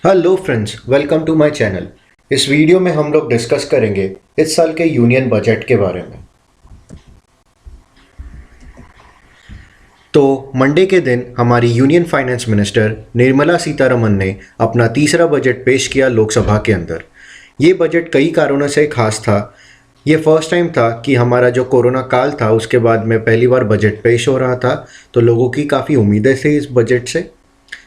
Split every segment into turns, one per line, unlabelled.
Hello friends, welcome to my channel. इस video में हम लोग डिस्कस करेंगे इस साल के यूनियन बजट के बारे में। तो मंडे के दिन हमारी union finance minister Nirmala Sitharaman ने अपना तीसरा बजट पेश किया लोकसभा के अंदर। ये बजट कई कारणों से खास था। ये फर्स्ट टाइम था कि हमारा जो कोरोना काल था उसके बाद में पहली बार बजट पेश हो रहा था, तो लोगों की काफ़ी उम्मीदें थी इस बजट से।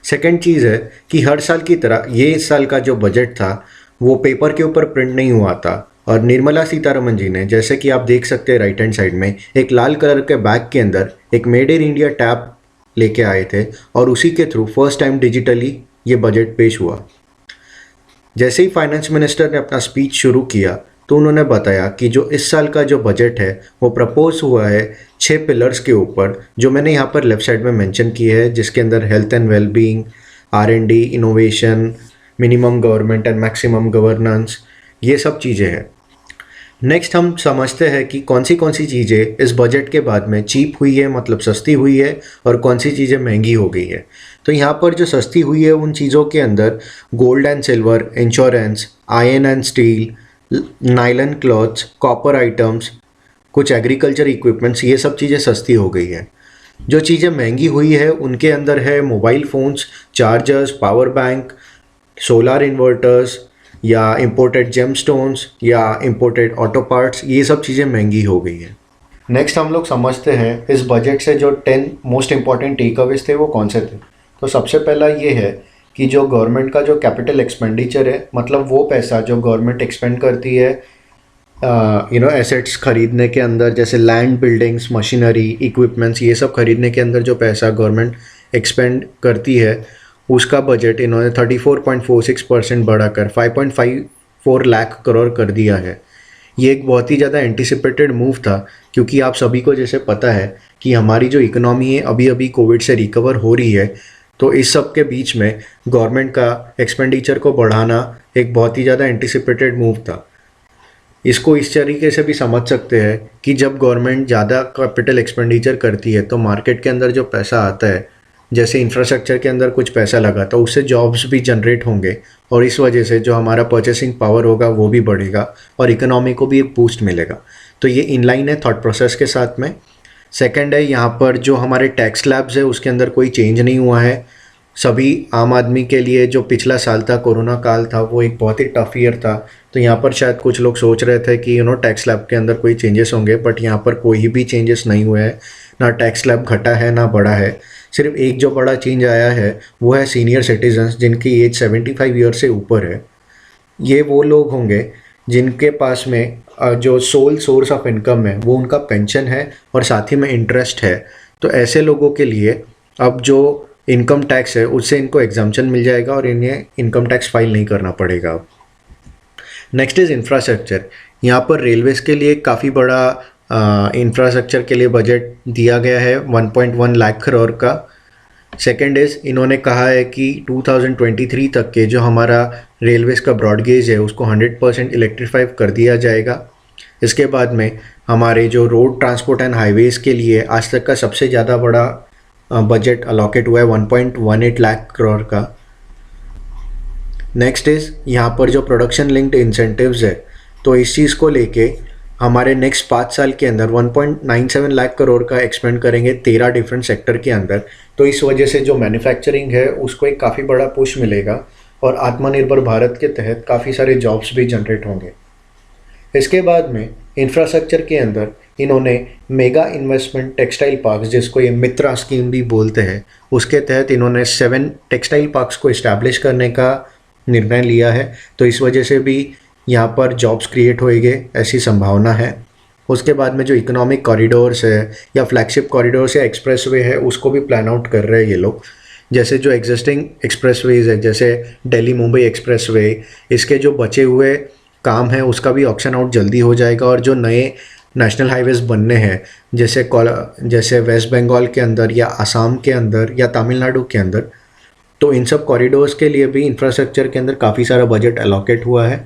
सेकंड चीज़ है कि हर साल की तरह ये इस साल का जो बजट था वो पेपर के ऊपर प्रिंट नहीं हुआ था, और निर्मला सीतारमन जी ने, जैसे कि आप देख सकते हैं राइट हैंड साइड में, एक लाल कलर के बैग के अंदर एक मेड इन इंडिया टैब लेके आए थे, और उसी के थ्रू फर्स्ट टाइम डिजिटली ये बजट पेश हुआ। जैसे ही फाइनेंस मिनिस्टर ने अपना स्पीच शुरू किया तो उन्होंने बताया कि जो इस साल का जो बजट है वो प्रपोज हुआ है 6 पिलर्स के ऊपर, जो मैंने यहाँ पर लेफ्ट साइड में मेंशन किए हैं, जिसके अंदर health and wellbeing, R&D, innovation, minimum government and maximum governance, ये सब चीज़ें हैं। नेक्स्ट हम समझते हैं कि कौन सी चीज़ें इस बजट के बाद में चीप हुई है, मतलब सस्ती हुई है, और कौन सी चीज़ें महंगी हो गई है। तो यहाँ पर जो सस्ती हुई है उन चीज़ों के अंदर gold and silver, insurance, iron and steel, nylon clothes, copper items, कुछ एग्रीकल्चर इक्विपमेंट्स, ये सब चीज़ें सस्ती हो गई है। जो चीज़ें महंगी हुई है उनके अंदर है mobile phones, chargers, power bank, solar inverters, या इंपोर्टेड जेमस्टोन्स, या इंपोर्टेड ऑटो पार्ट्स, ये सब चीज़ें महंगी हो गई है। नेक्स्ट हम लोग समझते हैं इस बजट से जो 10 मोस्ट इंपॉर्टेंट टेक अवेज थे वो कौन से थे। तो सबसे पहला ये है कि जो गवर्नमेंट का जो कैपिटल एक्सपेंडिचर है, मतलब वो पैसा जो गवर्नमेंट एक्सपेंड करती है एसेट्स खरीदने के अंदर, जैसे लैंड, बिल्डिंग्स, मशीनरी, इक्विपमेंट्स, ये सब खरीदने के अंदर जो पैसा गवर्नमेंट एक्सपेंड करती है, उसका बजट इन्होंने 34.46% बढ़ाकर 5.54 लाख करोड़ कर दिया है। ये एक बहुत ही ज़्यादा एंटिसिपेटेड मूव था, क्योंकि आप सभी को जैसे पता है कि हमारी जो इकोनॉमी है अभी अभी कोविड से रिकवर हो रही है, तो इस सब के बीच में गवर्नमेंट का एक्सपेंडिचर को बढ़ाना एक बहुत ही ज़्यादा एंटिसिपेटेड मूव था। इसको इस तरीके से भी समझ सकते हैं कि जब गवर्नमेंट ज़्यादा कैपिटल एक्सपेंडिचर करती है तो मार्केट के अंदर जो पैसा आता है, जैसे इंफ्रास्ट्रक्चर के अंदर कुछ पैसा लगा तो उससे जॉब्स भी जनरेट होंगे, और इस वजह से जो हमारा परचेसिंग पावर होगा वो भी बढ़ेगा और इकोनॉमी को भी एक बूस्ट मिलेगा। तो ये इनलाइन है थॉट प्रोसेस के साथ में। सेकंड है, यहाँ पर जो हमारे टैक्स स्लैब्स है उसके अंदर कोई चेंज नहीं हुआ है। सभी आम आदमी के लिए जो पिछला साल था, कोरोना काल था, वो एक बहुत ही टफ ईयर था। तो यहाँ पर शायद कुछ लोग सोच रहे थे कि टैक्स स्लैब के अंदर कोई चेंजेस होंगे, बट यहाँ पर कोई भी चेंजेस नहीं हुए हैं। ना टैक्स स्लैब घटा है ना बढ़ा है। सिर्फ एक जो बड़ा चेंज आया है वो है सीनियर सिटीजन्स जिनकी एज 75 ईयर से ऊपर है। ये वो लोग होंगे जिनके पास में जो सोल सोर्स ऑफ इनकम है वो उनका पेंशन है और साथ ही में इंटरेस्ट है। तो ऐसे लोगों के लिए अब जो इनकम टैक्स है उससे इनको एग्जाम्पशन मिल जाएगा और इन्हें इनकम टैक्स फाइल नहीं करना पड़ेगा। Next is infrastructure. यहाँ पर रेलवेज़ के लिए काफ़ी बड़ा इंफ्रास्ट्रक्चर के लिए बजट दिया गया है 1.1 लाख करोड़ का। सेकेंड इज़, इन्होंने कहा है कि 2023 तक के जो हमारा रेलवेज़ का ब्रॉड गेज है उसको 100% इलेक्ट्रीफाई कर दिया जाएगा। इसके बाद में हमारे जो रोड ट्रांसपोर्ट एंड हाईवेज़ के लिए आज तक का सबसे ज़्यादा बड़ा बजट अलॉकेट हुआ है 1.18 लाख करोड़ का। नेक्स्ट इज़, यहाँ पर जो प्रोडक्शन लिंक्ड इंसेंटिव्स है, तो इस चीज़ को लेके हमारे नेक्स्ट 5 साल के अंदर 1.97 लाख करोड़ का एक्सपेंड करेंगे 13 डिफरेंट सेक्टर के अंदर। तो इस वजह से जो मैन्युफैक्चरिंग है उसको एक काफ़ी बड़ा पुश मिलेगा और आत्मनिर्भर भारत के तहत काफ़ी सारे जॉब्स भी जनरेट होंगे। इसके बाद में इंफ्रास्ट्रक्चर के अंदर इन्होंने मेगा इन्वेस्टमेंट टेक्सटाइल पार्क्स, जिसको ये मित्रा स्कीम भी बोलते हैं, उसके तहत इन्होंने 7 टेक्सटाइल पार्क्स को इस्टेब्लिश करने का निर्णय लिया है। तो इस वजह से भी यहाँ पर जॉब्स क्रिएट होएंगे, ऐसी संभावना है। उसके बाद में जो इकोनॉमिक कॉरिडोर्स है या फ्लैगशिप कॉरिडोर्स या एक्सप्रेसवे है उसको भी प्लान आउट कर रहे हैं ये लोग। जैसे जो एग्जिस्टिंग एक्सप्रेसवेज है, जैसे दिल्ली मुंबई एक्सप्रेसवे, इसके जो बचे हुए काम है उसका भी ऑप्शन आउट जल्दी हो जाएगा। और जो नए नेशनल हाईवेज बनने हैं, जैसे वेस्ट बंगाल के अंदर या असम के अंदर या तमिलनाडु के अंदर, तो इन सब कॉरिडोर्स के लिए भी इंफ्रास्ट्रक्चर के अंदर काफ़ी सारा बजट एलोकेट हुआ है।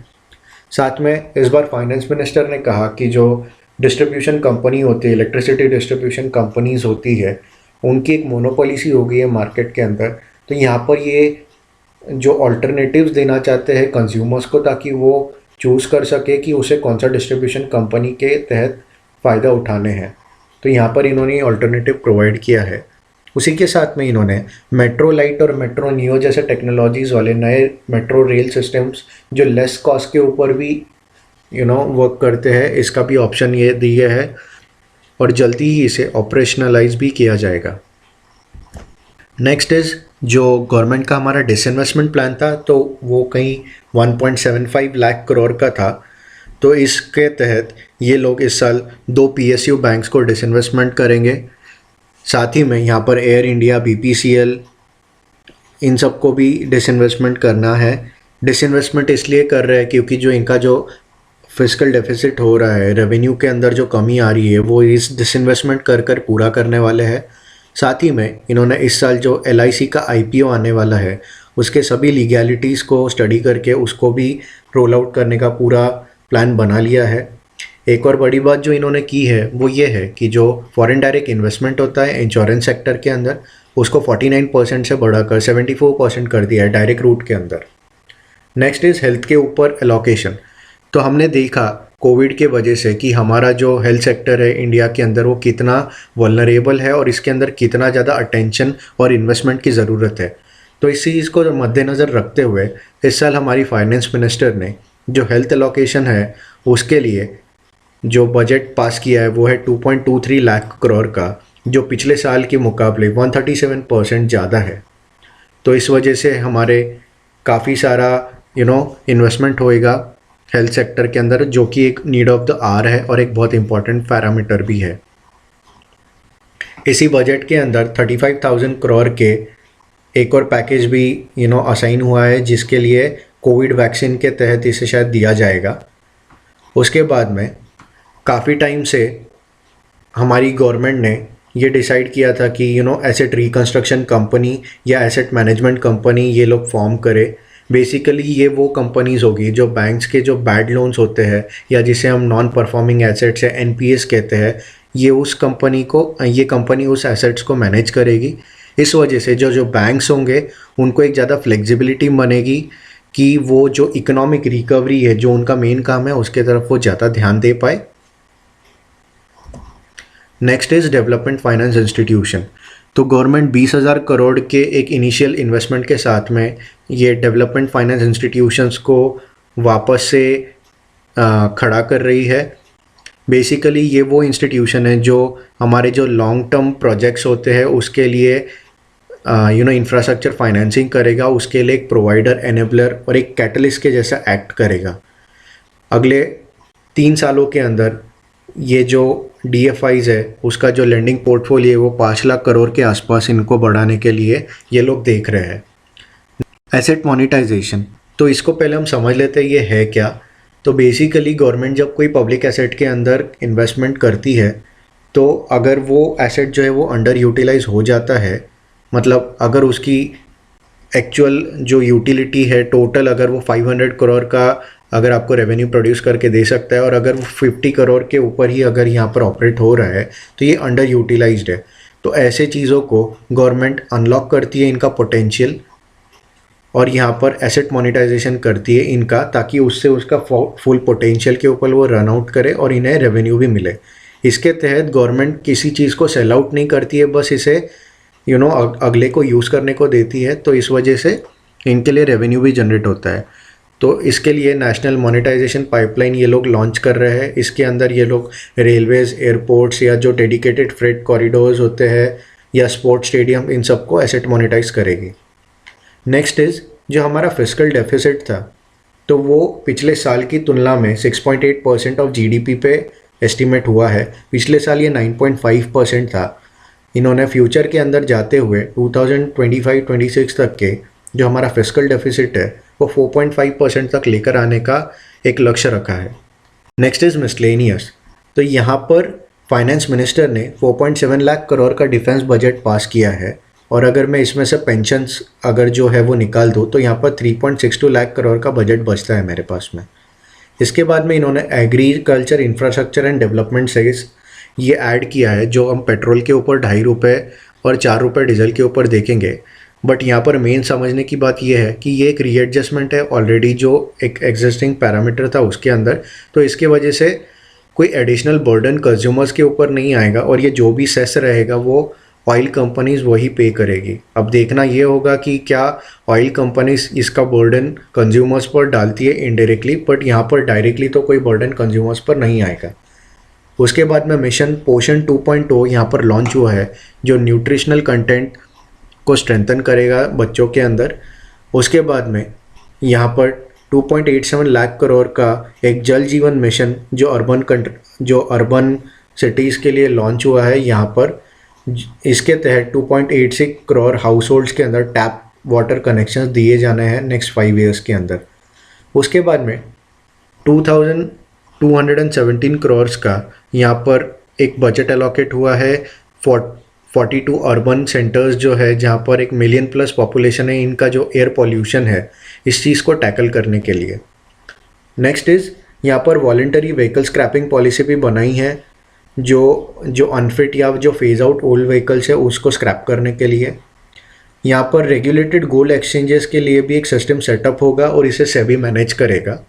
साथ में इस बार फाइनेंस मिनिस्टर ने कहा कि जो डिस्ट्रीब्यूशन कंपनी होती है, इलेक्ट्रिसिटी डिस्ट्रीब्यूशन कंपनीज होती है, उनकी एक मोनोपोली सी हो गई है मार्केट के अंदर। तो यहाँ पर ये जो ऑल्टरनेटिव्स देना चाहते हैं कंज्यूमर्स को, ताकि वो चूज़ कर सके कि उसे कौन सा डिस्ट्रीब्यूशन कंपनी के तहत फ़ायदा उठाने हैं। तो यहाँ पर इन्होंने ऑल्टरनेटिव प्रोवाइड किया है। उसी के साथ में इन्होंने मेट्रो लाइट और मेट्रो नियो जैसे टेक्नोलॉजीज़ वाले नए मेट्रो रेल सिस्टम्स जो लेस कॉस्ट के ऊपर भी वर्क करते हैं, इसका भी ऑप्शन ये दिया है और जल्दी ही इसे ऑपरेशनलाइज भी किया जाएगा। नेक्स्ट इज़ जो गवर्नमेंट का हमारा डिसइन्वेस्टमेंट प्लान था, तो वो कहीं 1.75 लाख करोड़ का था। तो इसके तहत ये लोग इस साल 2 PSU बैंक्स को डिसइन्वेस्टमेंट करेंगे। साथ ही में यहाँ पर एयर इंडिया, BPCL, इन सबको भी डिसइन्वेस्टमेंट करना है। डिसइन्वेस्टमेंट इसलिए कर रहे हैं क्योंकि जो इनका जो फिस्कल डेफिसिट हो रहा है, रेवेन्यू के अंदर जो कमी आ रही है, वो इस डिसइन्वेस्टमेंट कर कर पूरा करने वाले हैं। साथ ही में इन्होंने इस साल जो LIC का IPO आने वाला है, उसके सभी लीगैलिटीज़ को स्टडी करके उसको भी रोल आउट करने का पूरा प्लान बना लिया है। एक और बड़ी बात जो इन्होंने की है वो ये है कि जो फॉरेन डायरेक्ट इन्वेस्टमेंट होता है इंश्योरेंस सेक्टर के अंदर, उसको 49% से बढ़ाकर 74% कर दिया है डायरेक्ट रूट के अंदर। नेक्स्ट इज़ हेल्थ के ऊपर एलोकेशन। तो हमने देखा कोविड के वजह से कि हमारा जो हेल्थ सेक्टर है इंडिया के अंदर वो कितना वल्नरेबल है और इसके अंदर कितना ज़्यादा अटेंशन और इन्वेस्टमेंट की ज़रूरत है। तो इस चीज़ को मद्देनज़र रखते हुए इस साल हमारी फाइनेंस मिनिस्टर ने जो हेल्थ एलोकेशन है उसके लिए जो बजट पास किया है वो है 2.23 लाख करोड़ का, जो पिछले साल के मुकाबले 137% ज़्यादा है। तो इस वजह से हमारे काफ़ी सारा इन्वेस्टमेंट होएगा हेल्थ सेक्टर के अंदर, जो कि एक नीड ऑफ द आवर है और एक बहुत इंपॉर्टेंट पैरामीटर भी है। इसी बजट के अंदर 35,000 करोड़ के एक और पैकेज भी असाइन हुआ है, जिसके लिए कोविड वैक्सीन के तहत इसे शायद दिया जाएगा। उसके बाद में काफ़ी टाइम से हमारी गवर्नमेंट ने ये डिसाइड किया था कि एसेट रिकंस्ट्रक्शन कंपनी या एसेट मैनेजमेंट कंपनी ये लोग फॉर्म करे। बेसिकली ये वो कंपनीज होगी जो बैंक्स के जो बैड लोन्स होते हैं या जिसे हम नॉन परफॉर्मिंग एसेट्स या NPAs कहते हैं, ये कंपनी उस एसेट्स को मैनेज करेगी। इस वजह से जो बैंक्स होंगे उनको एक ज़्यादा फ्लेक्सिबिलिटी बनेगी कि वो जो इकोनॉमिक रिकवरी है, जो उनका मेन काम है, उसके तरफ वो ज़्यादा ध्यान दे पाए। Next is development finance institution. तो गवर्नमेंट 20,000 करोड़ के एक इनिशियल इन्वेस्टमेंट के साथ में ये डेवलपमेंट फाइनेंस इंस्टीट्यूशंस को वापस से खड़ा कर रही है। बेसिकली ये वो इंस्टीट्यूशन है जो हमारे जो लॉन्ग टर्म प्रोजेक्ट्स होते हैं उसके लिए इंफ्रास्ट्रक्चर फाइनेंसिंग करेगा, उसके लिए एक प्रोवाइडर, एनेबलर और एक कैटलिस्ट के जैसा एक्ट करेगा। अगले 3 सालों के अंदर ये जो DFIs है उसका जो लेंडिंग पोर्टफोलियो है वो 5 लाख करोड़ के आसपास इनको बढ़ाने के लिए ये लोग देख रहे हैं। एसेट मोनेटाइजेशन, तो इसको पहले हम समझ लेते हैं ये है क्या। तो बेसिकली गवर्नमेंट जब कोई पब्लिक एसेट के अंदर इन्वेस्टमेंट करती है, तो अगर वो एसेट जो है वो अंडर यूटिलाइज हो जाता है, मतलब अगर उसकी एक्चुअल जो यूटिलिटी है टोटल, अगर वो 500 करोड़ का अगर आपको रेवेन्यू प्रोड्यूस करके दे सकता है और अगर वो 50 करोड़ के ऊपर ही अगर यहाँ पर ऑपरेट हो रहा है, तो ये अंडर यूटिलाइज्ड है। तो ऐसे चीज़ों को गवर्नमेंट अनलॉक करती है इनका पोटेंशियल, और यहाँ पर एसेट मोनेटाइजेशन करती है इनका, ताकि उससे उसका फुल पोटेंशियल के ऊपर वो रन आउट करे और इन्हें रेवेन्यू भी मिले। इसके तहत गवर्नमेंट किसी चीज़ को सेल आउट नहीं करती है, बस इसे अगले को यूज़ करने को देती है। तो इस वजह से इनके लिए रेवेन्यू भी जनरेट होता है। तो इसके लिए नेशनल मोनेटाइजेशन पाइपलाइन ये लोग लॉन्च कर रहे हैं। इसके अंदर ये लोग रेलवेज़, एयरपोर्ट्स या जो डेडिकेटेड फ्रेट कॉरिडोर्स होते हैं या स्पोर्ट्स स्टेडियम, इन सबको एसेट मोनेटाइज करेगी। नेक्स्ट इज़ जो हमारा फिस्कल डेफिसिट था, तो वो पिछले साल की तुलना में 6.8% ऑफ GDP पे एस्टिमेट हुआ है। पिछले साल ये 9.5% था। इन्होंने फ्यूचर के अंदर जाते हुए 2025-26 तक के जो हमारा फिस्कल डेफिसिट है वो 4.5% तक लेकर आने का एक लक्ष्य रखा है। Next is miscellaneous. तो यहाँ पर फाइनेंस मिनिस्टर ने 4.7 लाख करोड़ का डिफेंस बजट पास किया है, और अगर मैं इसमें से पेंशन्स अगर जो है वो निकाल दूँ तो यहाँ पर 3.62 लाख करोड़ का बजट बचता है मेरे पास में। इसके बाद में इन्होंने agriculture, infrastructure and development cess ये ऐड किया है, जो हम पेट्रोल के ऊपर 2.5 रुपये और 4 रुपये डीजल के ऊपर देखेंगे बट यहाँ पर मेन समझने की बात यह है कि ये एक रीएडजस्टमेंट है ऑलरेडी जो एक एग्जिस्टिंग पैरामीटर था उसके अंदर, तो इसके वजह से कोई एडिशनल बर्डन कंज्यूमर्स के ऊपर नहीं आएगा और ये जो भी सेस रहेगा वो ऑयल कंपनीज वही पे करेगी। अब देखना ये होगा कि क्या ऑयल कंपनीज इसका बर्डन कंज्यूमर्स पर डालती है इनडायरेक्टली, बट यहाँ पर डायरेक्टली तो कोई बर्डन कंज्यूमर्स पर नहीं आएगा। उसके बाद में मिशन पोषण 2.0 यहाँ पर लॉन्च हुआ है जो न्यूट्रिशनल कंटेंट को स्ट्रेंथन करेगा बच्चों के अंदर। उसके बाद में यहाँ पर 2.87 लाख करोड़ का एक जल जीवन मिशन जो अर्बन सिटीज़ के लिए लॉन्च हुआ है यहाँ पर। इसके तहत 2.86 करोड़ हाउस होल्ड्स के अंदर टैप वाटर कनेक्शंस दिए जाने हैं नेक्स्ट 5 ईयर्स के अंदर। उसके बाद में 2217 करोड़ का यहाँ पर एक बजट एलोकेट हुआ है 42 अर्बन सेंटर्स जो है जहाँ पर 1 मिलियन प्लस पॉपुलेशन है, इनका जो एयर पॉल्यूशन है इस चीज़ को टैकल करने के लिए। नेक्स्ट इज़ यहाँ पर वॉलंटरी व्हीकल स्क्रैपिंग पॉलिसी भी बनाई है जो अनफिट या जो फेज आउट ओल्ड व्हीकल्स है उसको स्क्रैप करने के लिए। यहाँ पर रेगुलेटेड गोल्ड एक्सचेंजेस के लिए भी एक सिस्टम सेटअप होगा और इसे सेबी मैनेज करेगा।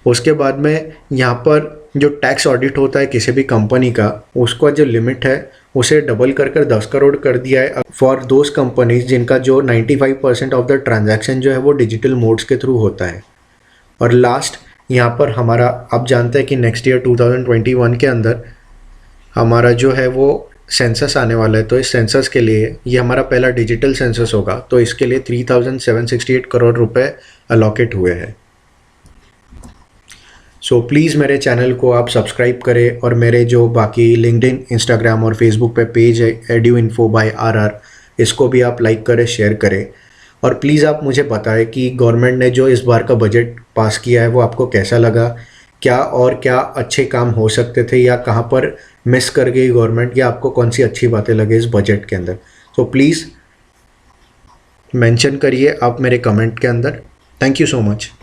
उसके बाद में यहाँ पर जो टैक्स ऑडिट होता है किसी भी कंपनी का, उसका जो लिमिट है उसे डबल कर 10 करोड़ कर दिया है फॉर दोज कंपनीज जिनका जो 95% ऑफ द ट्रांजैक्शन जो है वो डिजिटल मोड्स के थ्रू होता है। और लास्ट यहाँ पर हमारा आप जानते हैं कि नेक्स्ट ईयर 2021 के अंदर हमारा जो है वो सेंसस आने वाला है, तो इस सेंसस के लिए ये हमारा पहला डिजिटल सेंसस होगा, तो इसके लिए 3768 करोड़ रुपए अलॉकेट हुए हैं। सो प्लीज़ मेरे चैनल को आप सब्सक्राइब करें और मेरे जो बाकी लिंक्डइन, इंस्टाग्राम और फेसबुक पे पेज है EduInfo by RR, इसको भी आप लाइक करें, शेयर करें। और प्लीज़ आप मुझे बताएं कि गवर्नमेंट ने जो इस बार का बजट पास किया है वो आपको कैसा लगा, क्या अच्छे काम हो सकते थे या कहाँ पर मिस कर गई गवर्नमेंट, या आपको कौन सी अच्छी बातें लगे इस बजट के अंदर। सो प्लीज़ मेंशन करिए आप मेरे कमेंट के अंदर। Thank you so much.